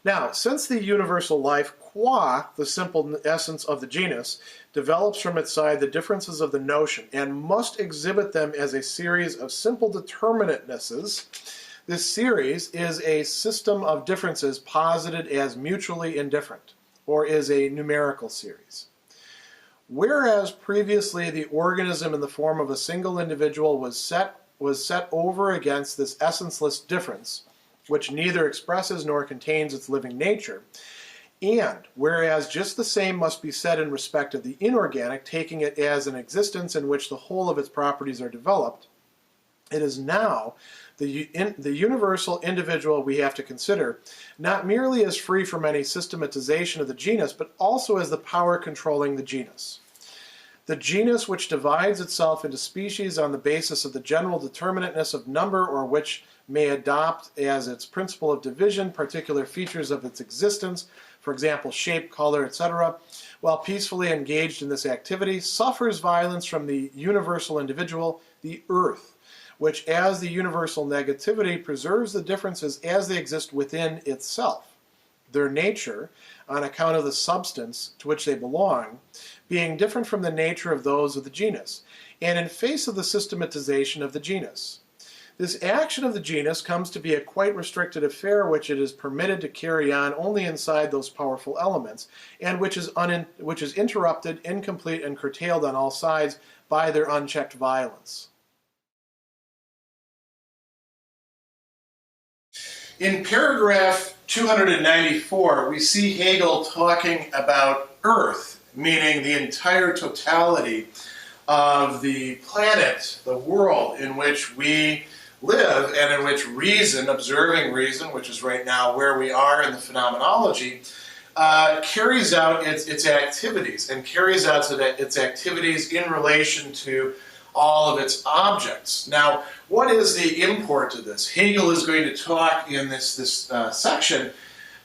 Now, since the universal life, qua the simple essence of the genus, develops from its side the differences of the notion and must exhibit them as a series of simple determinatenesses, this series is a system of differences posited as mutually indifferent, or is a numerical series. Whereas previously the organism in the form of a single individual was set over against this essenceless difference, which neither expresses nor contains its living nature, and whereas just the same must be said in respect of the inorganic, taking it as an existence in which the whole of its properties are developed, it is now the universal individual we have to consider, not merely as free from any systematization of the genus, but also as the power controlling the genus. The genus which divides itself into species on the basis of the general determinateness of number, or which may adopt as its principle of division particular features of its existence, for example, shape, color, etc., while peacefully engaged in this activity, suffers violence from the universal individual, the earth, which as the universal negativity preserves the differences as they exist within itself, their nature, on account of the substance to which they belong, being different from the nature of those of the genus, and in face of the systematization of the genus. This action of the genus comes to be a quite restricted affair which it is permitted to carry on only inside those powerful elements, and which is interrupted, incomplete, and curtailed on all sides by their unchecked violence. In paragraph 294, we see Hegel talking about Earth, meaning the entire totality of the planet, the world in which we live and in which reason, observing reason, which is right now where we are in the phenomenology, carries out its activities, and carries out its activities in relation to all of its objects. Now, what is the import of this? Hegel is going to talk in this section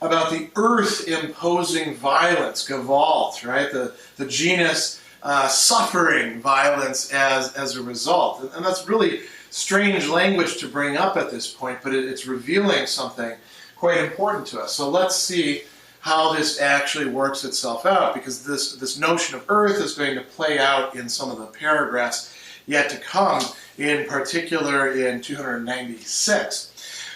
about the earth imposing violence, Gewalt, right? The genus suffering violence as a result. And that's really strange language to bring up at this point, but it's revealing something quite important to us. So let's see how this actually works itself out, because this notion of earth is going to play out in some of the paragraphs yet to come, in particular in 296.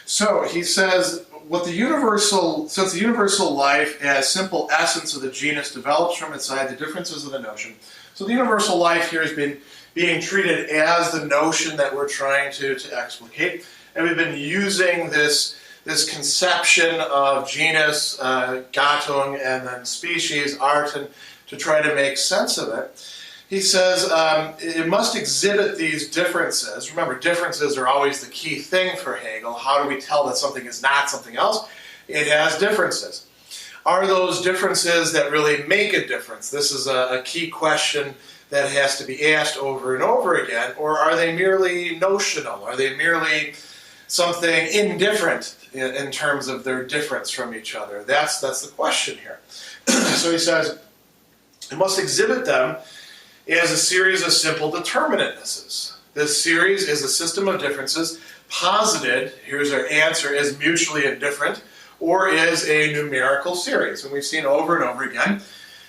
So he says, since the universal life as simple essence of the genus develops from its side the differences of the notion. So the universal life here has been being treated as the notion that we're trying to explicate, and we've been using this conception of genus, Gattung, and then species, Arten, to try to make sense of it. He says it must exhibit these differences. Remember, differences are always the key thing for Hegel. How do we tell that something is not something else? It has differences. Are those differences that really make a difference? This is a key question that has to be asked over and over again. Or are they merely notional? Are they merely something indifferent in terms of their difference from each other? That's the question here. So he says, it must exhibit them as a series of simple determinatenesses. This series is a system of differences posited, here's our answer, as mutually indifferent, or is a numerical series. And we've seen over and over again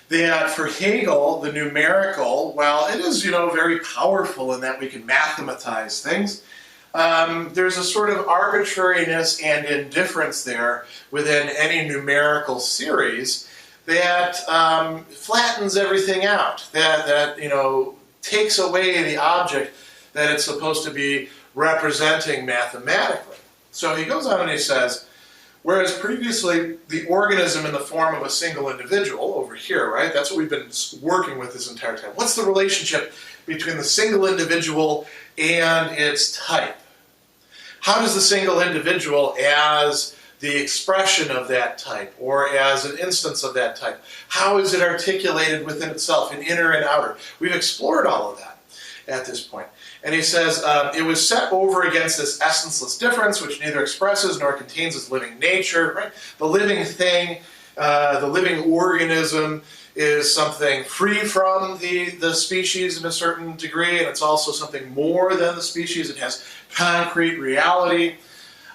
that for Hegel, the numerical, while it is, very powerful in that we can mathematize things, there's a sort of arbitrariness and indifference there within any numerical series that flattens everything out, that takes away the object that it's supposed to be representing mathematically. So he goes on and he says, whereas previously the organism in the form of a single individual, over here, right, that's what we've been working with this entire time. What's the relationship between the single individual and its type? How does the single individual as the expression of that type, or as an instance of that type, how is it articulated within itself in inner and outer? We've explored all of that at this point. And he says, it was set over against this essenceless difference, which neither expresses nor contains its living nature. Right? The living thing, the living organism is something free from the species in a certain degree, and it's also something more than the species. It has concrete reality.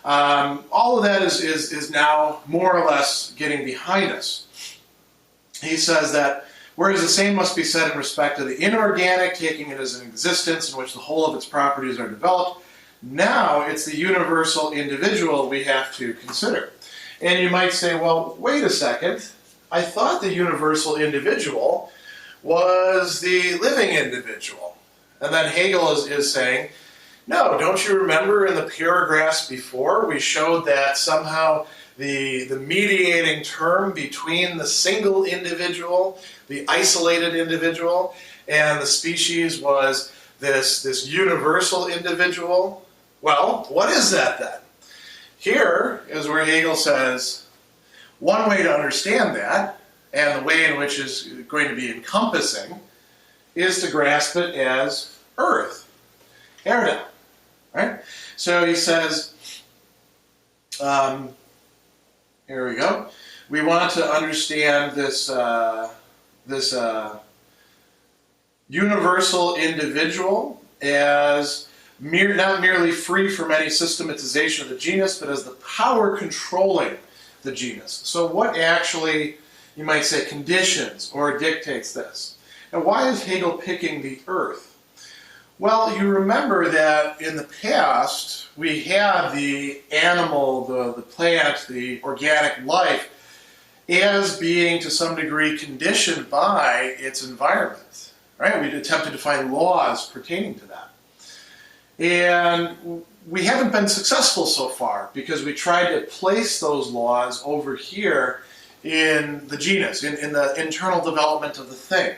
All of that is now more or less getting behind us. He says that whereas the same must be said in respect to the inorganic, taking it as an existence in which the whole of its properties are developed, now it's the universal individual we have to consider. And you might say, well, wait a second. I thought the universal individual was the living individual. And then Hegel is saying, no, don't you remember in the paragraphs before we showed that somehow the mediating term between the single individual, the isolated individual, and the species was this universal individual? Well, what is that then? Here is where Hegel says, one way to understand that, and the way in which is going to be encompassing, is to grasp it as earth, Erde, right? So he says, here we go. We want to understand this universal individual as not merely free from any systematization of the genus, but as the power controlling the genus. So what actually, you might say, conditions or dictates this? And why is Hegel picking the earth? Well, you remember that in the past, we had the animal, the plant, the organic life, as being to some degree conditioned by its environment. Right? We attempted to find laws pertaining to that. And we haven't been successful so far because we tried to place those laws over here in the genus, in the internal development of the thing.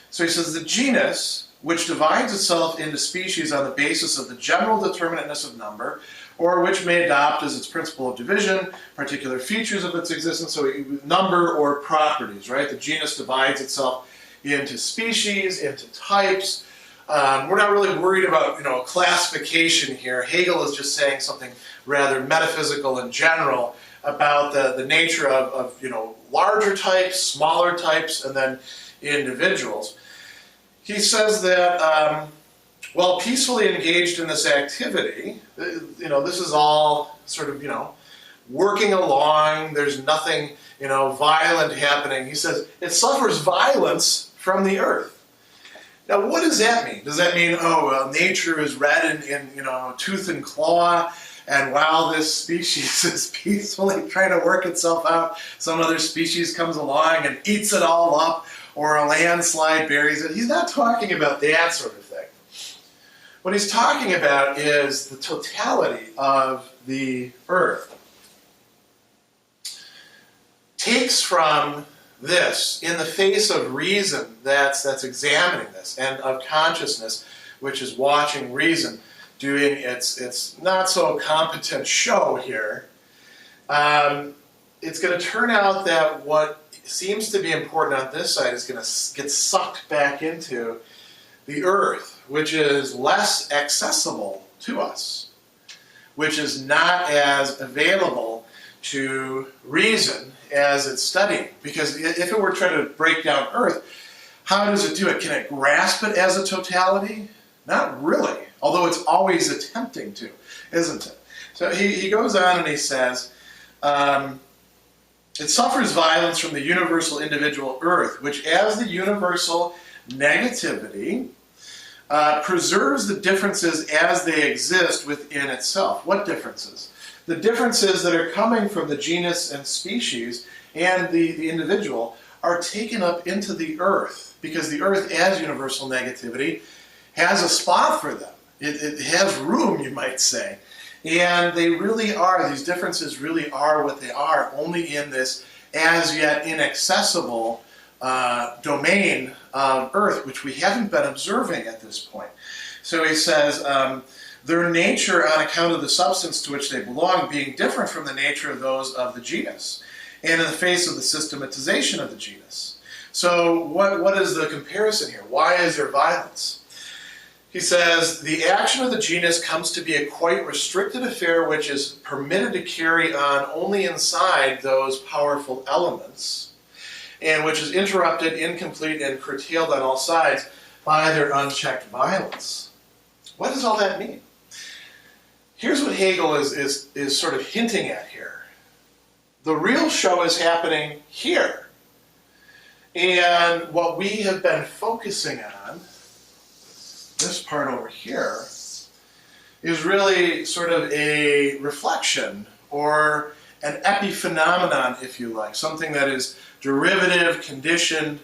So he says the genus, which divides itself into species on the basis of the general determinateness of number, or which may adopt as its principle of division particular features of its existence, so number or properties, right? The genus divides itself into species, into types. We're not really worried about, classification here. Hegel is just saying something rather metaphysical and general about the nature of larger types, smaller types, and then individuals. He says that while peacefully engaged in this activity, this is all sort of, working along. There's nothing, violent happening. He says it suffers violence from the earth. Now, what does that mean? Does that mean, nature is red in tooth and claw, and while this species is peacefully trying to work itself out, some other species comes along and eats it all up, or a landslide buries it? He's not talking about that sort of thing. What he's talking about is the totality of the earth. Takes from this, in the face of reason that's examining this, and of consciousness, which is watching reason, doing its not so competent show here, it's going to turn out that what seems to be important on this side is going to get sucked back into the earth, which is less accessible to us, which is not as available to reason as it's studying. Because if it were trying to break down earth, how does it do it? Can it grasp it as a totality? Not really, although it's always attempting to, isn't it? So he goes on and he says, it suffers violence from the universal individual earth, which as the universal negativity preserves the differences as they exist within itself. What differences? The differences that are coming from the genus and species and the individual are taken up into the earth, because the earth as universal negativity has a spot for them. It has room, you might say. And they really are, these differences really are what they are, only in this as yet inaccessible domain of Earth, which we haven't been observing at this point. So he says, their nature on account of the substance to which they belong being different from the nature of those of the genus, and in the face of the systematization of the genus. So what is the comparison here? Why is there violence? He says, the action of the genus comes to be a quite restricted affair which is permitted to carry on only inside those powerful elements, and which is interrupted, incomplete, and curtailed on all sides by their unchecked violence. What does all that mean? here's what Hegel is sort of hinting at here. The real show is happening here. And what we have been focusing on, this part over here, is really sort of a reflection or an epiphenomenon, if you like, something that is derivative, conditioned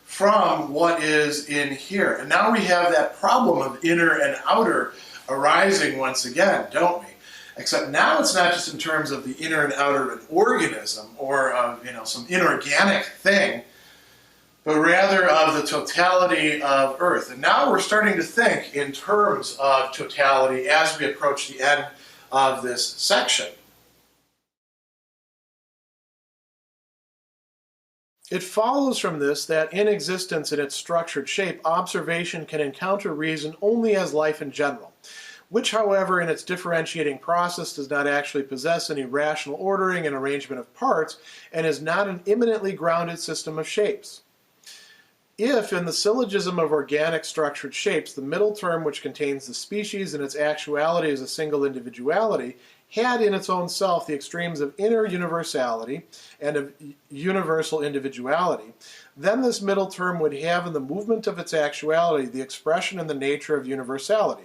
from what is in here. And now we have that problem of inner and outer arising once again, don't we? Except now it's not just in terms of the inner and outer of an organism or of, some inorganic thing, but rather of the totality of Earth. And now we're starting to think in terms of totality as we approach the end of this section. It follows from this that in existence in its structured shape, observation can encounter reason only as life in general, which, however, in its differentiating process does not actually possess any rational ordering and arrangement of parts, and is not an immanently grounded system of shapes. If, in the syllogism of organic structured shapes, the middle term which contains the species and its actuality as a single individuality had in its own self the extremes of inner universality and of universal individuality, then this middle term would have in the movement of its actuality the expression and the nature of universality,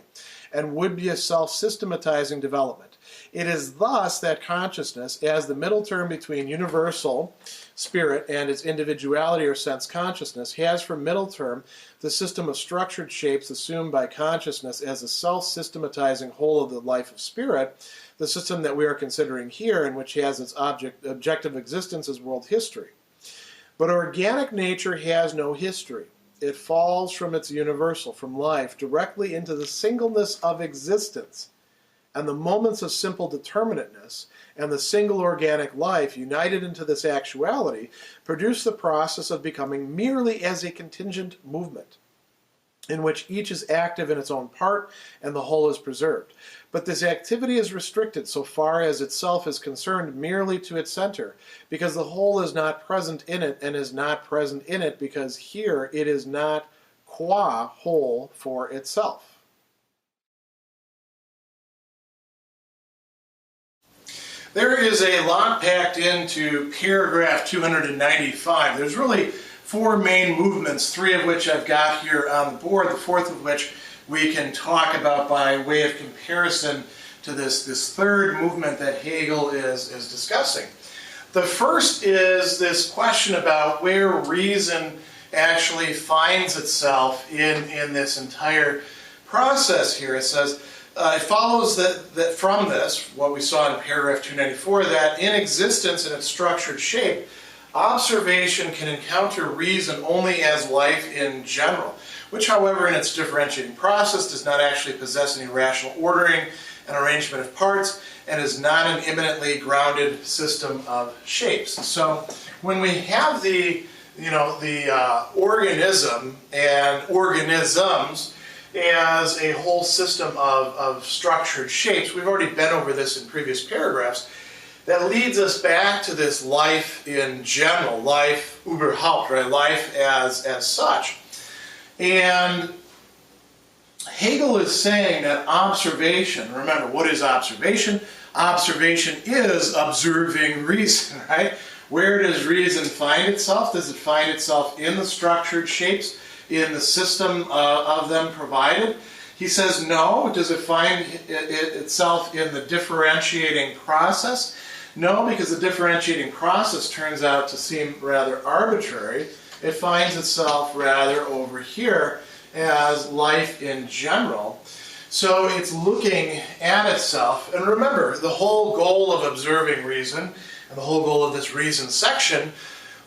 and would be a self-systematizing development. It is thus that consciousness, as the middle term between universal spirit and its individuality or sense consciousness, has for middle term the system of structured shapes assumed by consciousness as a self-systematizing whole of the life of spirit, the system that we are considering here, and which has its objective existence as world history. But organic nature has no history. It falls from its universal, from life, directly into the singleness of existence, and the moments of simple determinateness and the single organic life united into this actuality produce the process of becoming merely as a contingent movement, in which each is active in its own part and the whole is preserved. But this activity is restricted so far as itself is concerned merely to its center, because the whole is not present in it, and is not present in it because here it is not qua whole for itself. There is a lot packed into paragraph 295. There's really four main movements, three of which I've got here on the board, the fourth of which we can talk about by way of comparison to this third movement that Hegel is discussing. The first is this question about where reason actually finds itself in this entire process here. It says, it follows that from this, what we saw in paragraph 294, that in existence in its structured shape, observation can encounter reason only as life in general, which, however, in its differentiating process does not actually possess any rational ordering and arrangement of parts, and is not an immanently grounded system of shapes. So when we have the organism and organisms as a whole system of structured shapes, we've already been over this in previous paragraphs, that leads us back to this life in general, life überhaupt, right? Life as such. And Hegel is saying that observation, remember, what is observation? Observation is observing reason, right? Where does reason find itself? Does it find itself in the structured shapes, in the system of them provided? He says no. Does it find itself in the differentiating process? No, because the differentiating process turns out to seem rather arbitrary. It finds itself rather over here as life in general. So it's looking at itself. And remember, the whole goal of observing reason, and the whole goal of this reason section,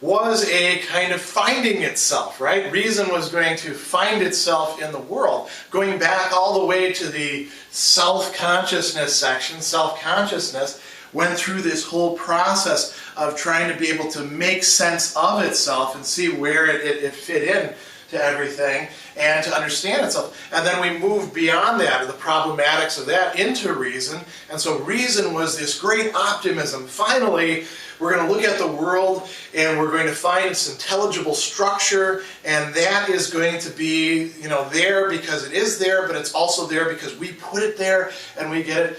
was a kind of finding itself, right? Reason was going to find itself in the world. Going back all the way to the self-consciousness section, self-consciousness went through this whole process of trying to be able to make sense of itself and see where it fit in to everything and to understand itself. And then we moved beyond that, the problematics of that, into reason. And so reason was this great optimism. Finally, we're going to look at the world and we're going to find its intelligible structure, and that is going to be, there because it is there, but it's also there because we put it there and we get it.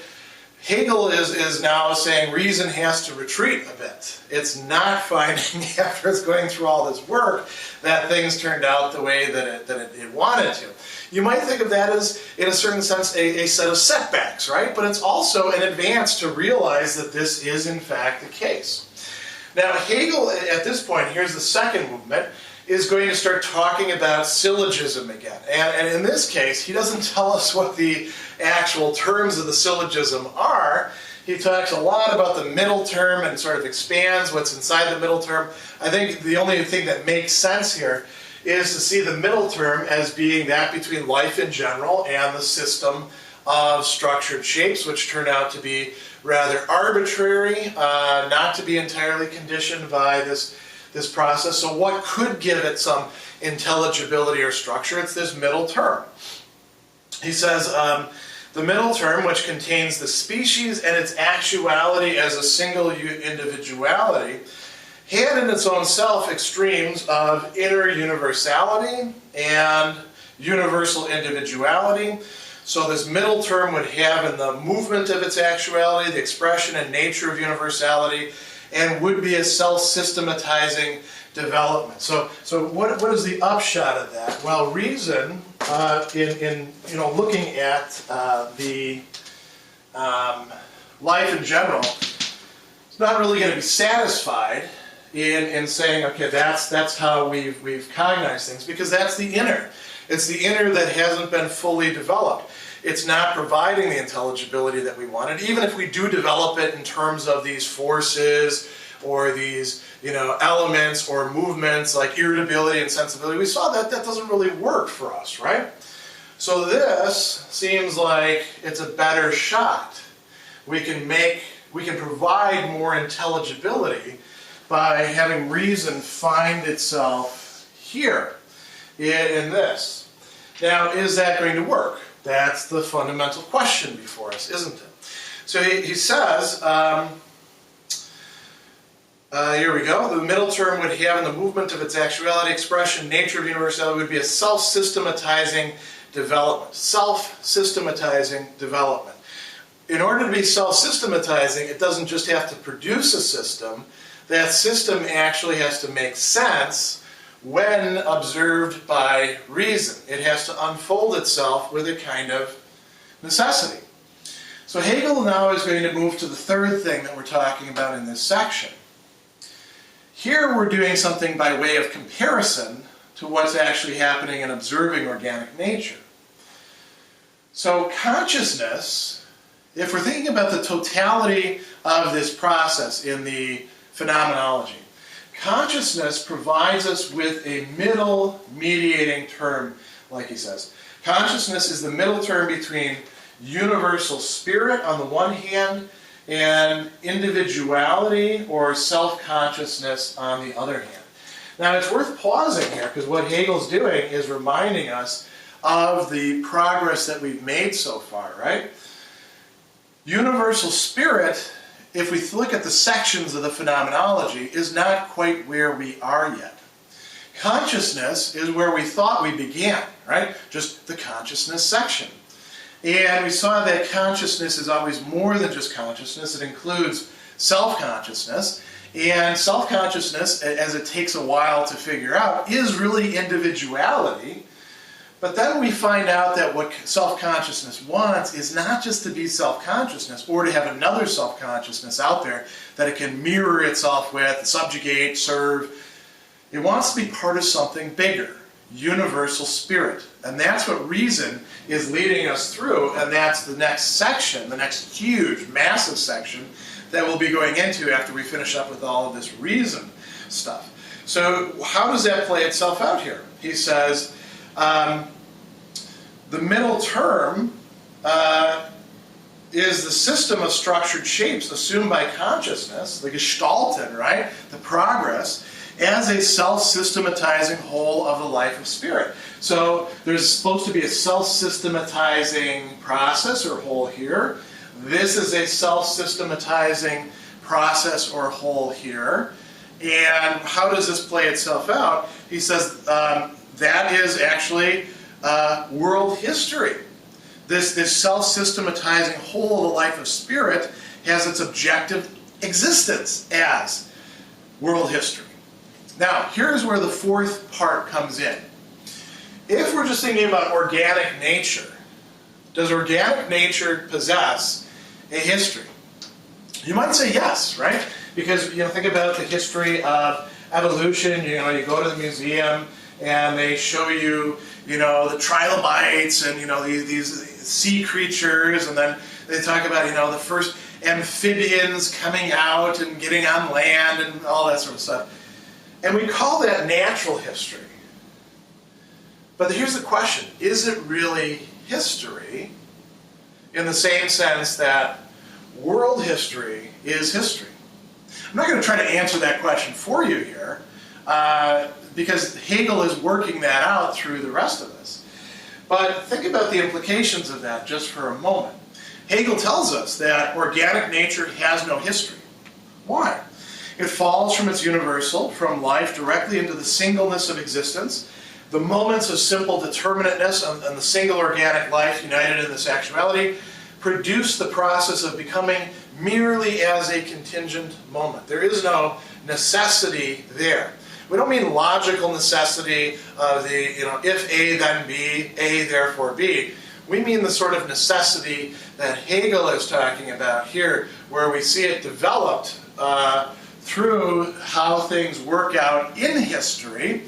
Hegel is now saying reason has to retreat a bit. It's not finding, after it's going through all this work, that things turned out the way that it wanted to. You might think of that as, in a certain sense, a set of setbacks, right? But it's also an advance to realize that this is, in fact, the case. Now, Hegel, at this point, here's the second movement, is going to start talking about syllogism again. And in this case, he doesn't tell us what the actual terms of the syllogism are. He talks a lot about the middle term and sort of expands what's inside the middle term. I think the only thing that makes sense here is to see the middle term as being that between life in general and the system of structured shapes, which turn out to be rather arbitrary, not to be entirely conditioned by this process. So what could give it some intelligibility or structure? It's this middle term. He says, the middle term, which contains the species and its actuality as a single individuality, had in its own self extremes of inner universality and universal individuality. So this middle term would have in the movement of its actuality, the expression and nature of universality, and would be a self-systematizing development. So what is the upshot of that? Well, reason, in looking at the life in general, it's not really going to be satisfied in saying, okay, that's how we've cognized things, because that's the inner. It's the inner that hasn't been fully developed. It's not providing the intelligibility that we wanted, even if we do develop it in terms of these forces or these, elements or movements like irritability and sensibility. We saw that doesn't really work for us, right? So this seems like it's a better shot. We can provide more intelligibility by having reason find itself here in this. Now, is that going to work? That's the fundamental question before us, isn't it? So he says, here we go, the middle term would have in the movement of its actuality, expression, nature of universality would be a self-systematizing development. Self-systematizing development. In order to be self-systematizing, it doesn't just have to produce a system. That system actually has to make sense when observed by reason. It has to unfold itself with a kind of necessity. So Hegel now is going to move to the third thing that we're talking about in this section. Here we're doing something by way of comparison to what's actually happening in observing organic nature. So consciousness, if we're thinking about the totality of this process in the phenomenology, consciousness provides us with a middle mediating term, like he says. Consciousness is the middle term between universal spirit on the one hand and individuality or self-consciousness on the other hand. Now it's worth pausing here, because what Hegel's doing is reminding us of the progress that we've made so far, right? Universal spirit, if we look at the sections of the phenomenology, is not quite where we are yet. Consciousness is where we thought we began, right? Just the consciousness section. And we saw that consciousness is always more than just consciousness. It includes self-consciousness. And self-consciousness, as it takes a while to figure out, is really individuality. But then we find out that what self-consciousness wants is not just to be self-consciousness or to have another self-consciousness out there that it can mirror itself with, subjugate, serve. It wants to be part of something bigger, universal spirit. And that's what reason is leading us through, and that's the next section, the next huge, massive section that we'll be going into after we finish up with all of this reason stuff. So how does that play itself out here? He says, the middle term is the system of structured shapes assumed by consciousness, the Gestalten, right? The progress, as a self-systematizing whole of the life of spirit. So there's supposed to be a self-systematizing process or whole here. This is a self-systematizing process or whole here. And how does this play itself out? He says that is actually world history. This self-systematizing whole of the life of spirit has its objective existence as world history. Now, here's where the fourth part comes in. If we're just thinking about organic nature, does organic nature possess a history? You might say yes, right? Because think about the history of evolution. You go to the museum and they show you, the trilobites and these sea creatures, and then they talk about the first amphibians coming out and getting on land and all that sort of stuff. And we call that natural history. But here's the question: is it really history in the same sense that world history is history? I'm not going to try to answer that question for you here, because Hegel is working that out through the rest of this. But think about the implications of that just for a moment. Hegel tells us that organic nature has no history. Why? It falls from its universal, from life, directly into the singleness of existence. The moments of simple determinateness and the single organic life united in this actuality produce the process of becoming merely as a contingent moment. There is no necessity there. We don't mean logical necessity of the, if A then B, A therefore B. We mean the sort of necessity that Hegel is talking about here, where we see it developed through how things work out in history,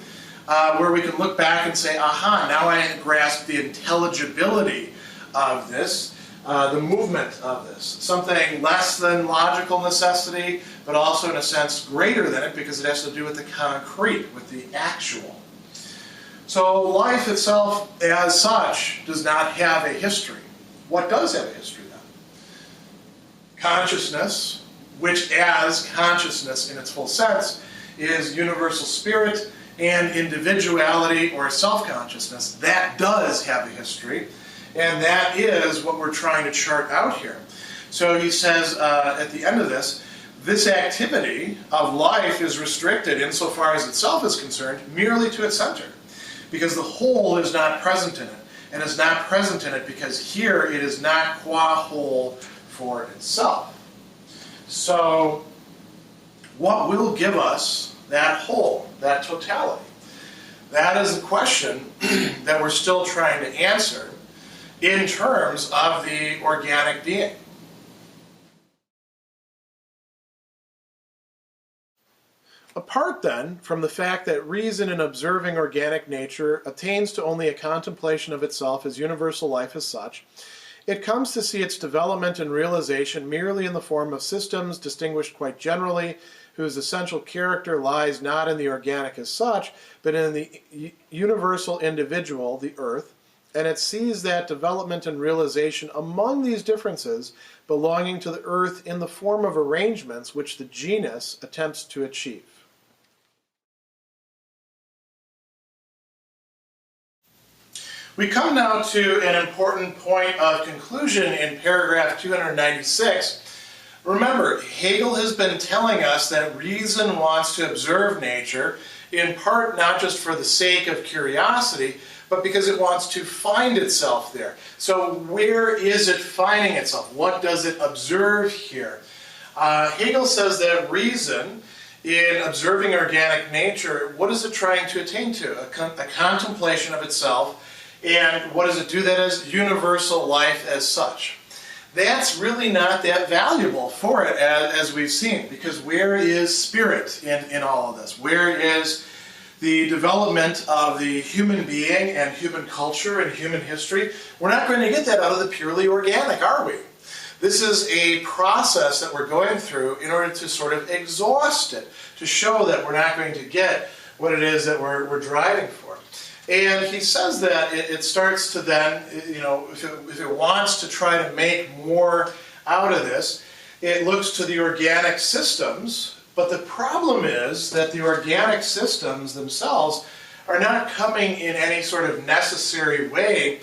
where we can look back and say, aha, now I grasp the intelligibility of this, the movement of this. Something less than logical necessity, but also in a sense greater than it, because it has to do with the concrete, with the actual. So life itself as such does not have a history. What does have a history then? Consciousness, which as consciousness in its full sense is universal spirit and individuality or self-consciousness, that does have a history, and that is what we're trying to chart out here. So he says at the end of this activity of life is restricted insofar as itself is concerned merely to its center, because the whole is not present in it, and is not present in it because here it is not qua whole for itself. So what will give us that whole, that totality? That is the question that we're still trying to answer in terms of the organic being. Apart then from the fact that reason in observing organic nature attains to only a contemplation of itself as universal life as such, it comes to see its development and realization merely in the form of systems distinguished quite generally, whose essential character lies not in the organic as such, but in the universal individual, the earth, and it sees that development and realization among these differences belonging to the earth in the form of arrangements which the genus attempts to achieve. We come now to an important point of conclusion in paragraph 296. Remember, Hegel has been telling us that reason wants to observe nature, in part not just for the sake of curiosity, but because it wants to find itself there. So where is it finding itself? What does it observe here? Hegel says that reason, in observing organic nature, what is it trying to attain to? A contemplation of itself. And what does it do that as? Universal life as such. That's really not that valuable for it, as we've seen, because where is spirit in all of this? Where is the development of the human being and human culture and human history? We're not going to get that out of the purely organic, are we? This is a process that we're going through in order to sort of exhaust it, to show that we're not going to get what it is that we're driving for. And he says that it starts to then, if it wants to try to make more out of this, it looks to the organic systems. But the problem is that the organic systems themselves are not coming in any sort of necessary way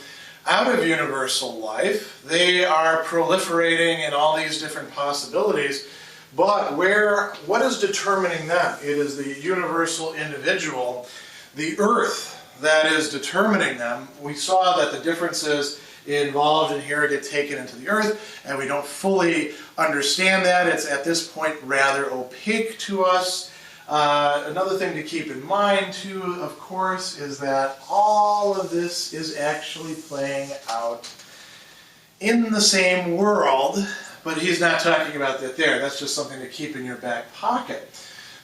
out of universal life. They are proliferating in all these different possibilities. But what is determining them? It is the universal individual, the earth, that is determining them. We saw that the differences involved, inherited, taken into the earth, and we don't fully understand that. It's at this point rather opaque to us. Another thing to keep in mind too, of course, is that all of this is actually playing out in the same world, but he's not talking about that there. That's just something to keep in your back pocket.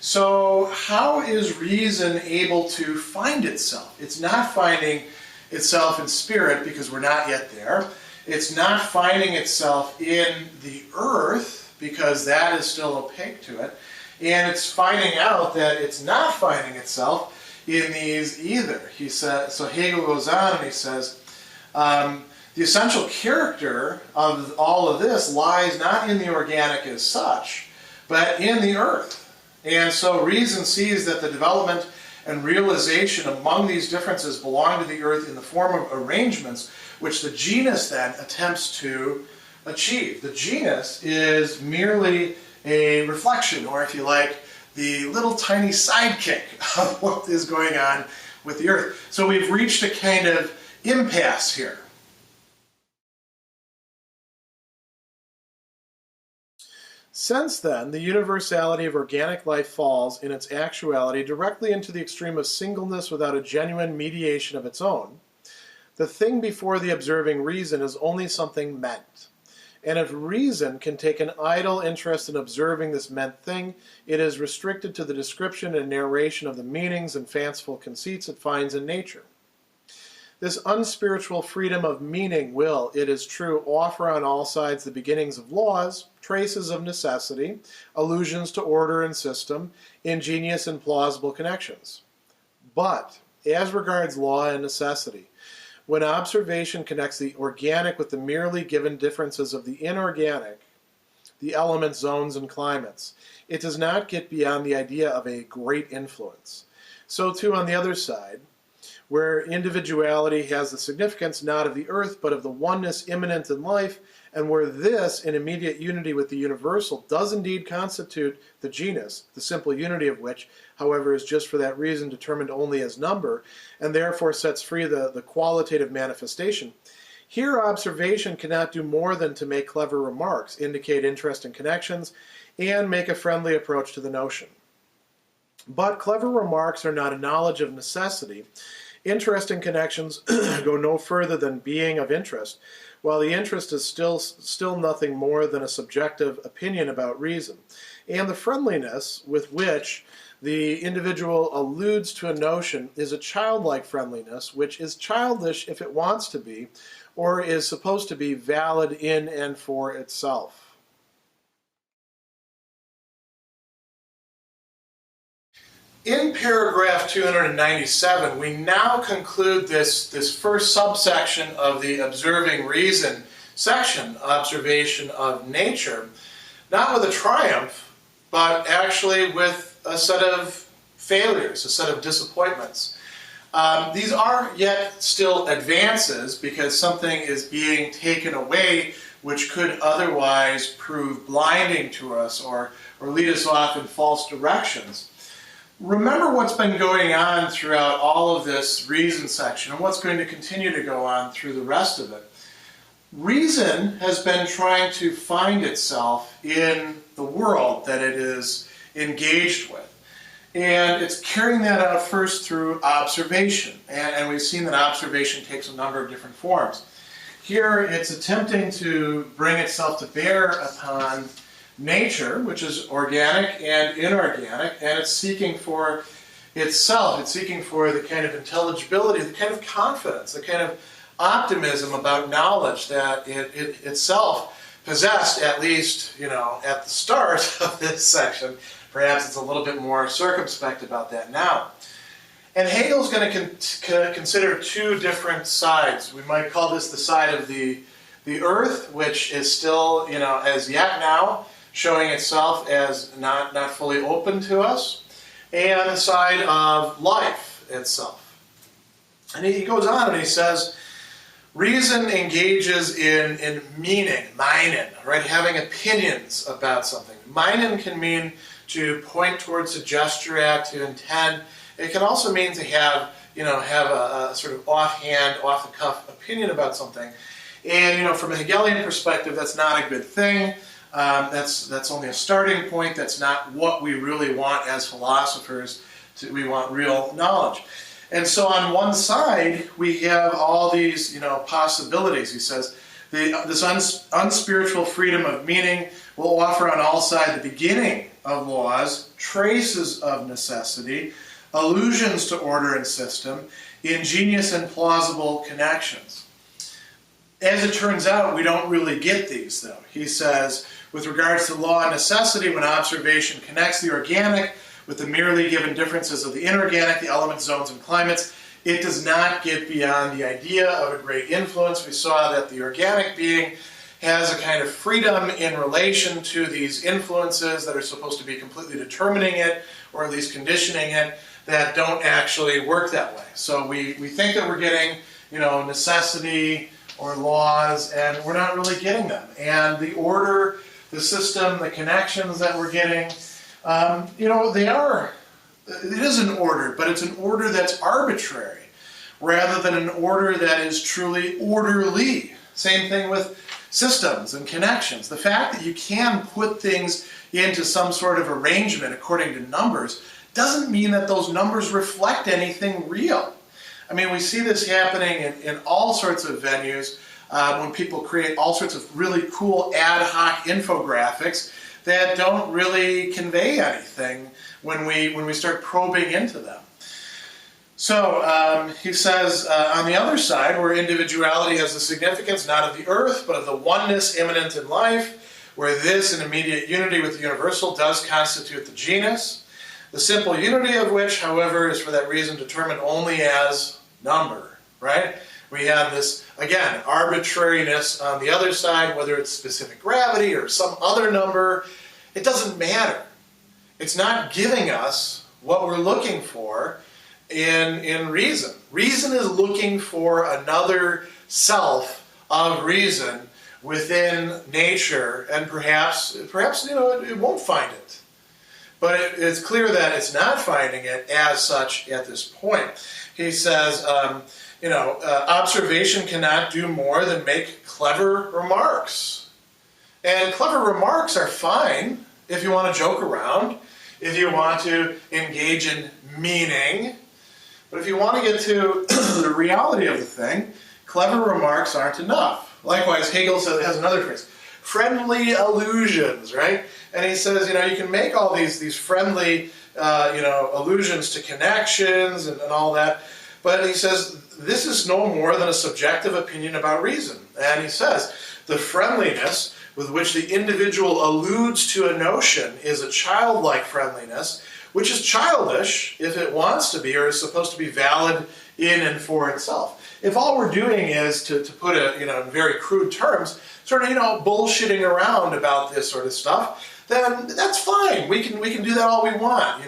So how is reason able to find itself? It's not finding itself in spirit because we're not yet there. It's not finding itself in the earth because that is still opaque to it. And it's finding out that it's not finding itself in these either. He said, so Hegel goes on and he says, the essential character of all of this lies not in the organic as such, but in the earth. And so reason sees that the development and realization among these differences belong to the earth in the form of arrangements which the genus then attempts to achieve. The genus is merely a reflection, or if you like, the little tiny sidekick of what is going on with the earth. So we've reached a kind of impasse here. Since then, the universality of organic life falls in its actuality directly into the extreme of singleness without a genuine mediation of its own. The thing before the observing reason is only something meant. And if reason can take an idle interest in observing this meant thing, it is restricted to the description and narration of the meanings and fanciful conceits it finds in nature. This unspiritual freedom of meaning will, it is true, offer on all sides the beginnings of laws, traces of necessity, allusions to order and system, ingenious and plausible connections. But, as regards law and necessity, when observation connects the organic with the merely given differences of the inorganic, the elements, zones, and climates, it does not get beyond the idea of a great influence. So too on the other side, where individuality has the significance not of the earth, but of the oneness immanent in life, and where this, in immediate unity with the universal, does indeed constitute the genus, the simple unity of which, however, is just for that reason determined only as number, and therefore sets free the qualitative manifestation. Here observation cannot do more than to make clever remarks, indicate interesting connections, and make a friendly approach to the notion. But clever remarks are not a knowledge of necessity. Interesting connections go no further than being of interest, while the interest is still nothing more than a subjective opinion about reason. And the friendliness with which the individual alludes to a notion is a childlike friendliness, which is childish if it wants to be, or is supposed to be valid in and for itself. In paragraph 297, we now conclude this first subsection of the observing reason section, observation of nature, not with a triumph, but actually with a set of failures, a set of disappointments. These are yet still advances because something is being taken away which could otherwise prove blinding to us or lead us off in false directions. Remember what's been going on throughout all of this reason section and what's going to continue to go on through the rest of it. Reason has been trying to find itself in the world that it is engaged with. And it's carrying that out first through observation. And we've seen that observation takes a number of different forms. Here it's attempting to bring itself to bear upon nature, which is organic and inorganic, and it's seeking for itself. It's seeking for the kind of intelligibility, the kind of confidence, the kind of optimism about knowledge that it itself possessed, at least, at the start of this section. Perhaps it's a little bit more circumspect about that now. And Hegel's going to consider two different sides. We might call this the side of the earth, which is still, as yet now, showing itself as not fully open to us, and the side of life itself. And he goes on and he says, reason engages in meaning, meinen, right? Having opinions about something. Meinen can mean to point towards, to gesture at, to intend. It can also mean to have a sort of offhand, off-the-cuff opinion about something. And from a Hegelian perspective, that's not a good thing. That's only a starting point. That's not what we really want as philosophers. We want real knowledge. And so on one side, we have all these possibilities. He says, this unspiritual freedom of meaning will offer on all sides the beginning of laws, traces of necessity, allusions to order and system, ingenious and plausible connections. As it turns out, we don't really get these, though. He says, with regards to law and necessity, when observation connects the organic with the merely given differences of the inorganic, the elements, zones, and climates, it does not get beyond the idea of a great influence. We saw that the organic being has a kind of freedom in relation to these influences that are supposed to be completely determining it, or at least conditioning it, that don't actually work that way. So we think that we're getting, necessity or laws, and we're not really getting them. And the order, the system, the connections that we're getting, it is an order, but it's an order that's arbitrary, rather than an order that is truly orderly. Same thing with systems and connections. The fact that you can put things into some sort of arrangement according to numbers doesn't mean that those numbers reflect anything real. I mean, we see this happening in all sorts of venues when people create all sorts of really cool ad hoc infographics that don't really convey anything when we start probing into them. So he says, on the other side, where individuality has the significance not of the earth, but of the oneness immanent in life, where this in immediate unity with the universal does constitute the genus, the simple unity of which, however, is for that reason determined only as number, right? We have this, again, arbitrariness on the other side, whether it's specific gravity or some other number. It doesn't matter. It's not giving us what we're looking for in reason. Reason is looking for another self of reason within nature, and perhaps it won't find it. But it's clear that it's not finding it as such at this point. He says, observation cannot do more than make clever remarks. And clever remarks are fine if you want to joke around, if you want to engage in meaning. But if you want to get to the reality of the thing, clever remarks aren't enough. Likewise, Hegel has another phrase, friendly allusions, right? And he says, you can make all these friendly, allusions to connections and all that. But he says, this is no more than a subjective opinion about reason. And he says, the friendliness with which the individual alludes to a notion is a childlike friendliness, which is childish if it wants to be or is supposed to be valid in and for itself. If all we're doing is, to put it in very crude terms, sort of bullshitting around about this sort of stuff, then that's fine. We can do that all we want.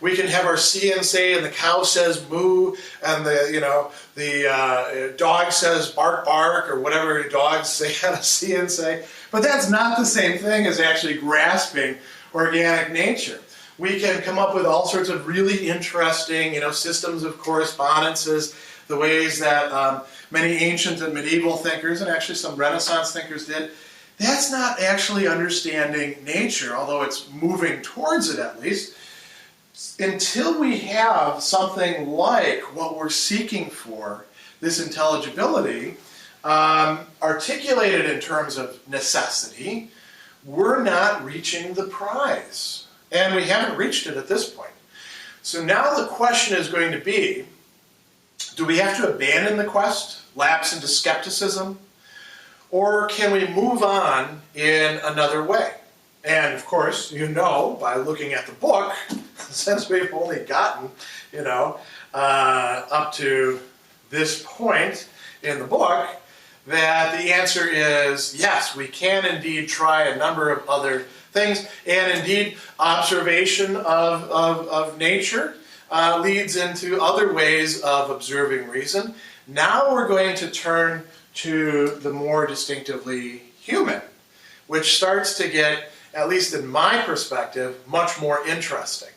We can have our see and say, and the cow says moo, and the dog says bark bark, or whatever dogs say how to see and say. But that's not the same thing as actually grasping organic nature. We can come up with all sorts of really interesting, systems of correspondences, the ways that many ancient and medieval thinkers, and actually some Renaissance thinkers did. That's not actually understanding nature, although it's moving towards it at least, until we have something like what we're seeking for, this intelligibility, articulated in terms of necessity. We're not reaching the prize. And we haven't reached it at this point. So now the question is going to be, do we have to abandon the quest, lapse into skepticism, or can we move on in another way? And of course, by looking at the book, since we've only gotten, up to this point in the book, that the answer is yes, we can indeed try a number of other things, and indeed observation of nature leads into other ways of observing reason. Now we're going to turn to the more distinctively human, which starts to get, at least in my perspective, much more interesting.